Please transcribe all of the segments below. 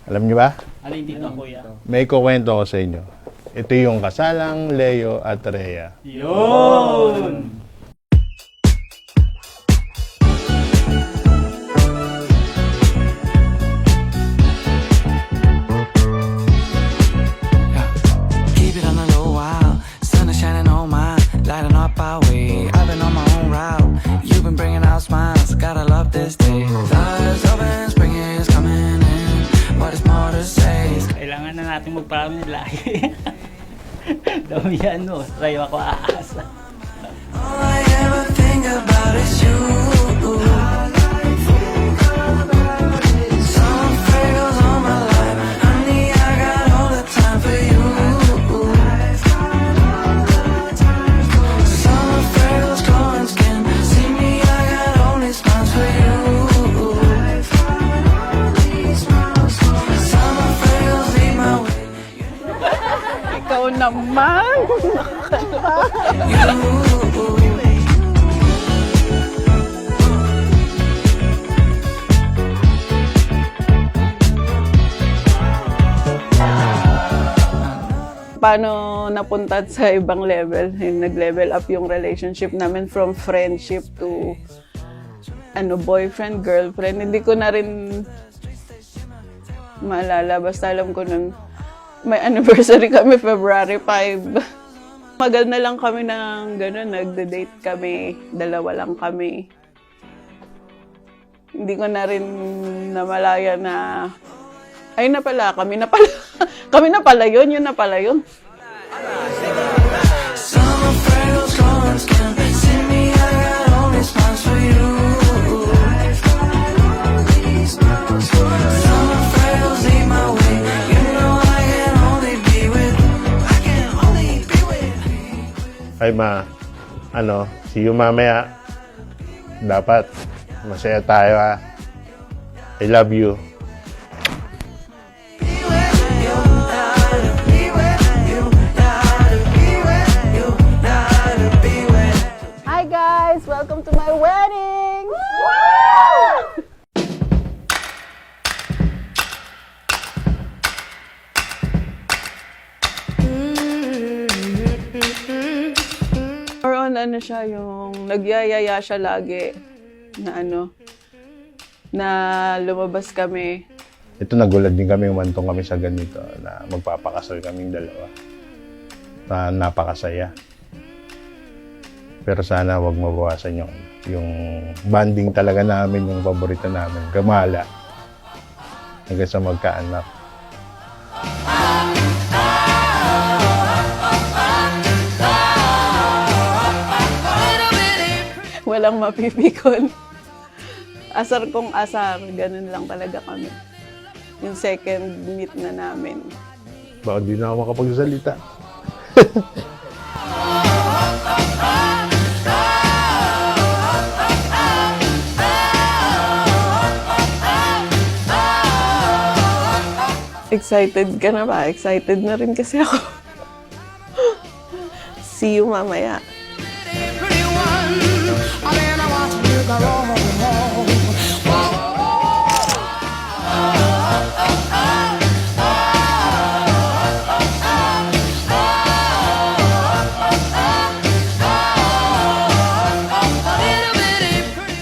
Alam niyo ba? Alin dito, kuya? May kukwento ko sa inyo. Ito yung kasalang Leo at Rhea. Yun! Keep it on the low while sun is shining on my lighting up our way. I've been on my own route. You've been bringing out smiles. Gotta love this day. Flowers open, spring is coming in. What is more to say? Kailangan na natin magparami ng lahi. Dami yan, no? Try ako aasa. All I ever think about is you. Some freckles on my life, honey, I got all the time for you. Some freckles, glowing skin, see me, I got only smiles for you. Some freckles lead my way. Ikaw naman! Paano napunta sa ibang level? Nag-level up yung relationship namin from friendship to boyfriend, girlfriend. Hindi ko na rin maalala. Basta alam ko nun, may anniversary kami, February 5. Magal na lang kami ng gano'n, nagde-date kami, dalawa lang kami. Hindi ko na rin namalaya na, ay na pala, kami na pala yun, yun na pala yun. Summer freckles, glowing skin, see me, I got only smiles for you. Summer freckles lead my way, you know I can only be with Ay see you mamaya. Dapat masaya tayo ha. I love you. Hi guys! Welcome to my wedding! Or on siya, yung nagyayaya siya lagi na na lumabas kami. Ito nagulat din kami, umantong kami sa ganito na magpapakasal kaming dalawa. Na napakasaya. Pero sana wag mabawasan yung bonding talaga namin, yung paborito namin. Gamala. Hanggang sa magkaanak. Walang mapipikon. Asar kong asar, ganun lang talaga kami. Yung second meet na namin. Baka di na ako makapagsalita. Excited ka na ba? Excited na rin kasi ako. See you mamaya. pretty one. I mean, I want you to go home.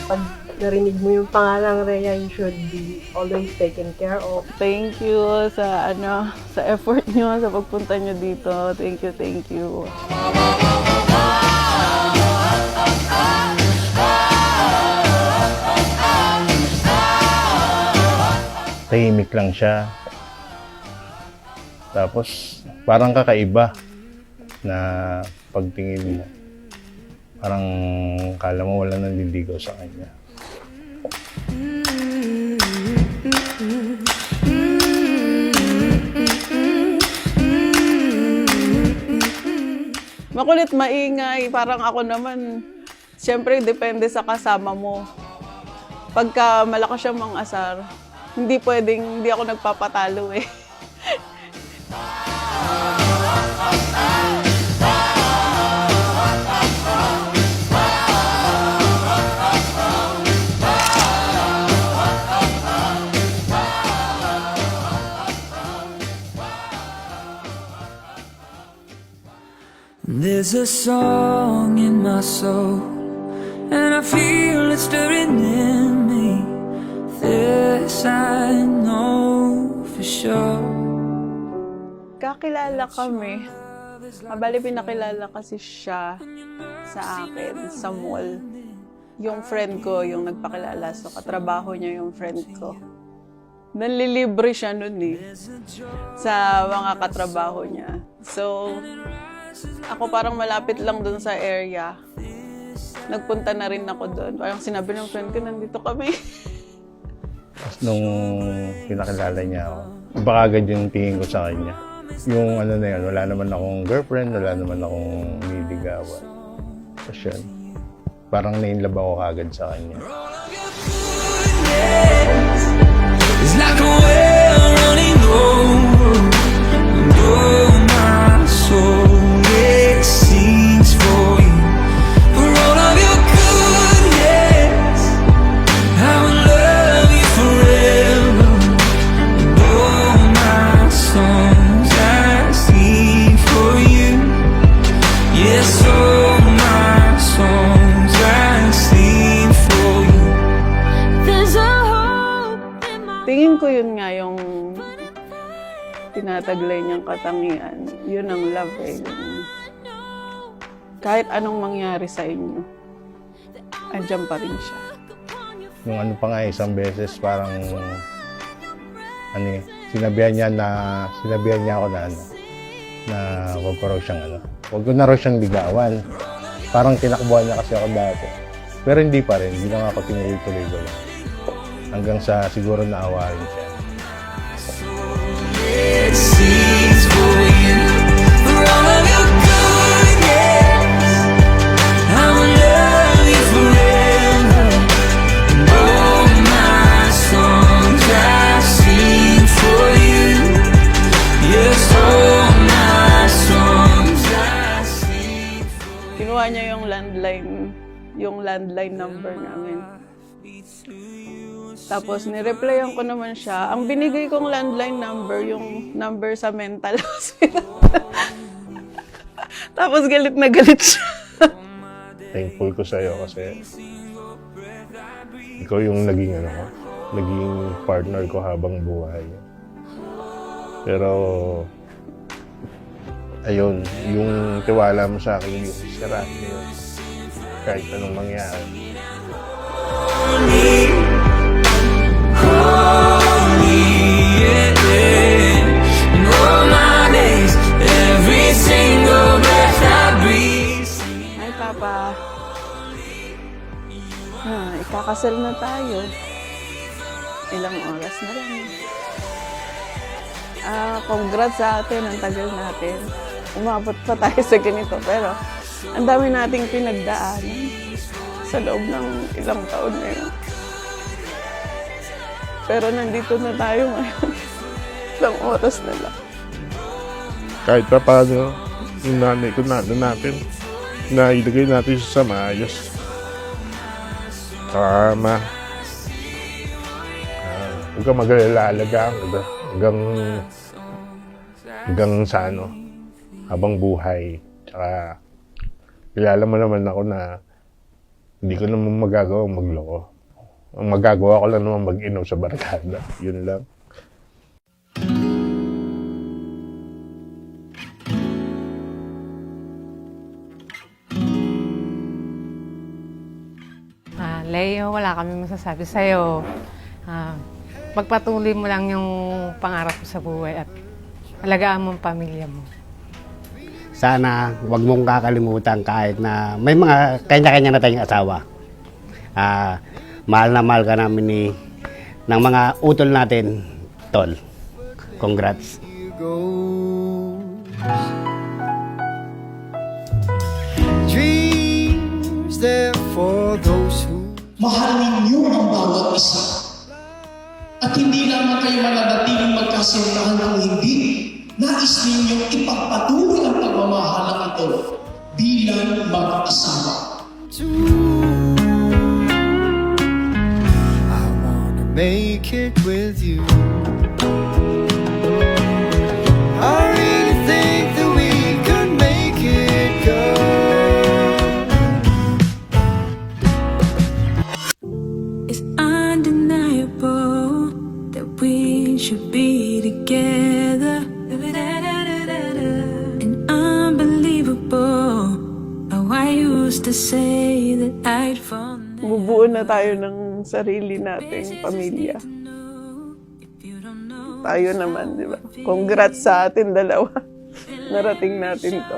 Pag narinig mo yung pangalang Rhea, you should be always taken care of. Thank you sa sa effort nyo, sa pagpunta nyo dito. Thank you, thank you. Tahimik lang siya. Tapos, parang kakaiba na pagtingin mo. Parang kala mo wala nang liligaw sa kanya. Makulit, maingay. Parang ako naman, siyempre depende sa kasama mo. Pagka malakas siyang mang-asar, hindi ako nagpapatalo eh. There's a song in my soul, and I feel it stirring in me. This I know for sure. Kakilala kami. Bali, pinakilala kasi siya sa akin sa mall. Yung friend ko, yung nagpakilala. So, katrabaho niya yung friend ko. Nanlilibre siya nun eh. Sa mga katrabaho niya. So, ako parang malapit lang dun sa area. Nagpunta na rin ako dun. Parang sinabi ng friend ko, nandito kami. Tapos nung pinakilala niya ako, baka agad yung tingin ko sa kanya. Yung ano na yun, wala naman akong girlfriend, wala naman akong niligawan. Tapos yun, parang nainlove ako kagad sa kanya. It's like a well running over. Oh, my soul, it sings for you. For all of your goodness, I will love you forever. Oh, my songs I sing for you. Yes, oh, my songs I sing for you. There's a hope in my Tingin ko yun nga yung tinataglay niyang katangian. Yun ang love eh. Kahit anong mangyari sa inyo, andyan pa rin siya. Nung ano pa nga, isang beses parang, ano eh, sinabihan niya ako na ano, na wag ko raw siyang ano, wag ko na raw siyang ligawan. Parang tinakbuhan niya kasi ako dati. Pero hindi pa rin, hindi lang ako tinuloy-tuloy ko lang. Hanggang sa siguro naawa rin siya. it sings for you. For all of your goodness, I will love you forever. Oh, my songs I sing for you. Yes, oh, my songs I sing for you. Kinuha niya yung landline number namin. Tapos nireplyan ko naman siya. Ang binigay kong landline number, yung number sa mental hospital. Tapos galit na galit siya. Thankful ko sa'yo kasi ikaw yung naging partner ko habang buhay. Pero ayun, yung tiwala mo sa akin, yung sira yun. Kahit anong mangyari. Ay, Papa. Ikakasal na tayo. Ilang oras na lang. Congrats sa atin. Ang tagal natin. Umabot pa tayo sa ganito. Pero, ang dami nating pinagdaanan sa loob ng ilang taon na yun. Pero nandito na tayo ngayon. Ilang oras na lang. Kahit pa paano, yung nanay ko natin, na ilagay natin siya sa maayos. Tama. Huwag kang mag-alalagang hanggang sa ano, habang buhay. Tsaka, kilala mo naman ako na hindi ko naman magagawa magloko. Ang magagawa ko lang naman mag-inom sa barkada. Yun lang. Leo, wala kami masasabi sa'yo. Magpatuloy mo lang yung pangarap mo sa buhay at alagaan mo ang pamilya mo. Sana wag mong kakalimutan kahit na may mga kanya-kanya na tayong asawa. Mahal na mahal ka namin ng mga utol natin, Tol. Congrats. Dreams there for those who Mahalin niyo ang bawat isa. At hindi lamang kayo mananatiling magkasintahan ng hindi, nais ninyong ipagpatuloy ang pagmamahalang ito bilang mag-asawa. I wanna make it with you. I really think that we could make it go. should be together. And unbelievable how I used to say that I'd fall. Bubuo na tayo ng sarili nating pamilya. Tayo naman, di ba? Congrats sa atin dalawa. Narating natin to.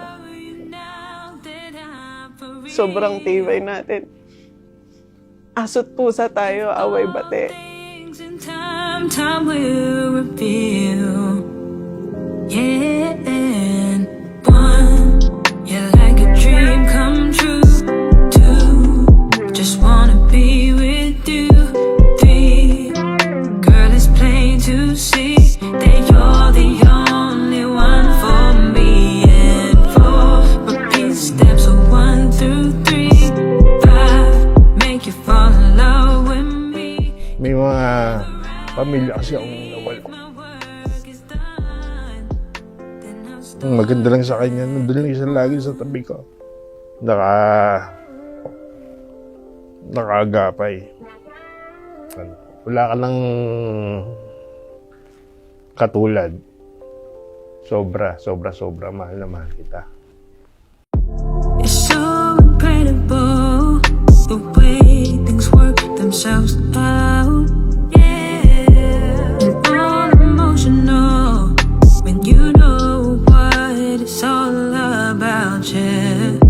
Sobrang tibay natin. Aso't pusa tayo, away bate. Time will reveal. Yeah, and one, you're like a dream come true. Two, just wanna be with you. Three, girl, it's plain to see that you're the only one for me. And four, repeat steps of 1 through 3. 5, make you fall in love with me. May mga pamilya kasi akong nawala. Ang maganda lang sa kanya, nandun lang isa lagi sa tabi ko. Nakaagapay. Wala ka lang katulad. Sobra mahal na mahal kita. It's so incredible the way things work themselves out. Yeah, and all emotional when you know what it's all about. Yeah,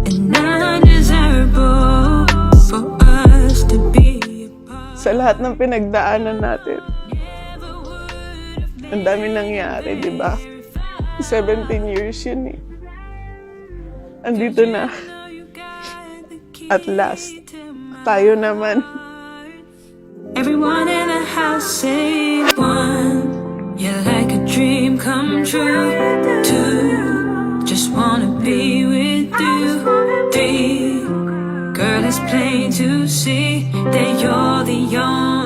and undesirable for us to be apart. Sa lahat ng pinagdaanan natin, ang dami nangyari, di ba? 17 years yun eh. Andito na. At last, tayo naman. Everyone in the house say one, you're like a dream come true. Two, just wanna be with you. Three, girl, it's plain to see that you're the only